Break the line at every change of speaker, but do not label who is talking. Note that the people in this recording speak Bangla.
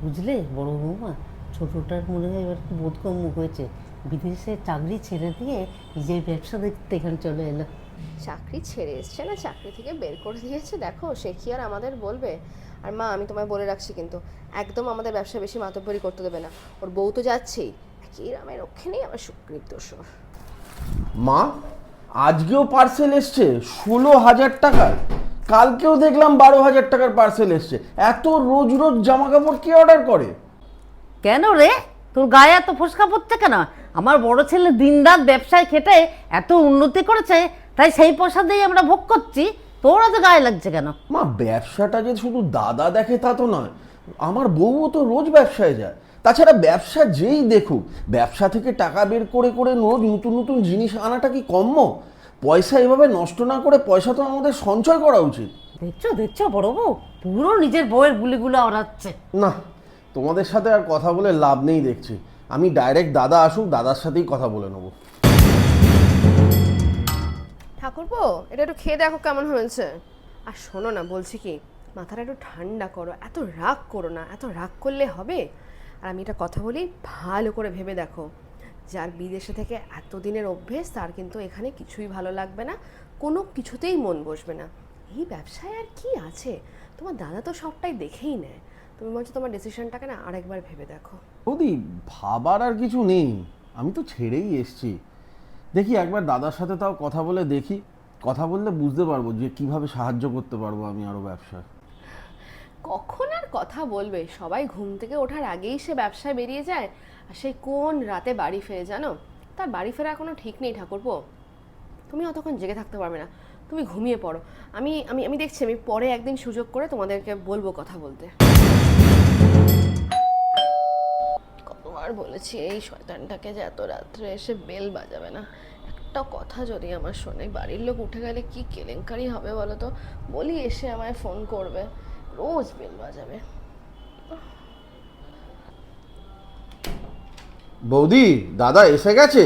বুঝলে বড় বৌমা, ছোটটার মনে হয় এবার বোধগম্য হয়েছে, বিদেশে চাকরি ছেড়ে দিয়ে নিজের ব্যবসা দেখতে এখানে চলে এলো।
চাকরি ছেড়ে এসছে না চাকরি থেকে বের করে দিয়েছে, দেখো সে কি আর আমাদের বলবে। আর মা, আমি তোমায় বলে রাখছি কিন্তু একদম আমাদের ব্যবসা বেশি মাতব্বরি করতে দেবে না। ওর বউ তো যাচ্ছেই, একই রামের রক্ষে নেই আমার সুগ্রীব দোষর।
মা, আজকেও পার্সেল এসছে 16,000 টাকার। কালকেও দেখলাম 12,000 টাকার পার্সেল এসছে। এত রোজ রোজ জামা কাপড় কে অর্ডার করে?
কেন রে, তোর গায়ে এত ফোসকা পড়ছে কেন? আমার বড় ছেলে দিনরাত ব্যবসায় খেটে এত উন্নতি করেছে, তাই সেই পয়সা দিয়ে আমরা ভোগ করছি, তোর এত গায়ে লাগছে কেন?
মা, ব্যবসাটা যে শুধু দাদা দেখে তা তো নয়, আমার বউও তো রোজ ব্যবসায় যায়। তাছাড়া ব্যবসা যেই দেখুক, ব্যবসা থেকে টাকা বের করে করে রোজ নতুন নতুন জিনিস আনাটা কি কম্য? পয়সা এভাবে নষ্ট না করে পয়সা তো আমাদের সঞ্চয় করা উচিত।
দেখছো দেখছো বড় বউ, পুরো নিজের বউয়ের গুলিগুলো ওড়াচ্ছে।
না, তোমাদের সাথে আর কথা বলে লাভ নেই দেখছি। আমি ডাইরেক্ট দাদা আসুক, দাদার সাথেই কথা বলে নেবো।
ঠাকুরপো, এটা একটু খেয়ে দেখো কেমন হয়েছে। আর শোনো না, বলছি কি, মাথাটা একটু ঠান্ডা করো, এত রাগ করো না, এত রাগ করলে হবে? আর আমি একটা কথা বলি, ভালো করে ভেবে দেখো, যার বিদেশে থেকে এতদিনের অভ্যেস তার কিন্তু এখানে কিছুই ভালো লাগবে না, কোনো কিছুতেই মন বসবে না। এই ব্যবসায় আর কি আছে, তোমার দাদা তো সবটাই দেখেই নেয়। তুমি বলছো তোমার ডিসিশনটাকে না আরেকবার ভেবে দেখো।
বৌদি, ভাবার আর কিছু নেই, আমি তো ছেড়েই এসছি। দেখি একবার দাদার সাথে তাও কথা বলে দেখি। কথা বললে বুঝতে পারবো যে কিভাবে সাহায্য করতে পারবো আমি আরো ব্যবসায়।
কখন আর কথা বলবে, সবাই ঘুম থেকে ওঠার আগেই সে ব্যবসায় বেরিয়ে যায়, আর সেই কোন রাতে বাড়ি ফেরে জানো? তার বাড়ি ফেরা কোনো ঠিক নেই ঠাকুরপো। তুমি অতক্ষণ জেগে থাকতে পারবে না, তুমি ঘুমিয়ে পড়ো। আমি আমি আমি দেখছি, আমি পরে একদিন সুযোগ করে তোমাদেরকে বলবো কথা বলতে। কতবার বলেছি এই শয়তানটাকে যে এত রাত্রে এসে বেল বাজাবে না। একটা কথা যদি আমার শোনে, বাড়ির লোক উঠে গেলে কি কেলেঙ্কারি হবে বলো তো। বলি এসে আমায় ফোন করবে, রোজ বেল বাজাবে।
বৌদি, দাদা এসে গেছে?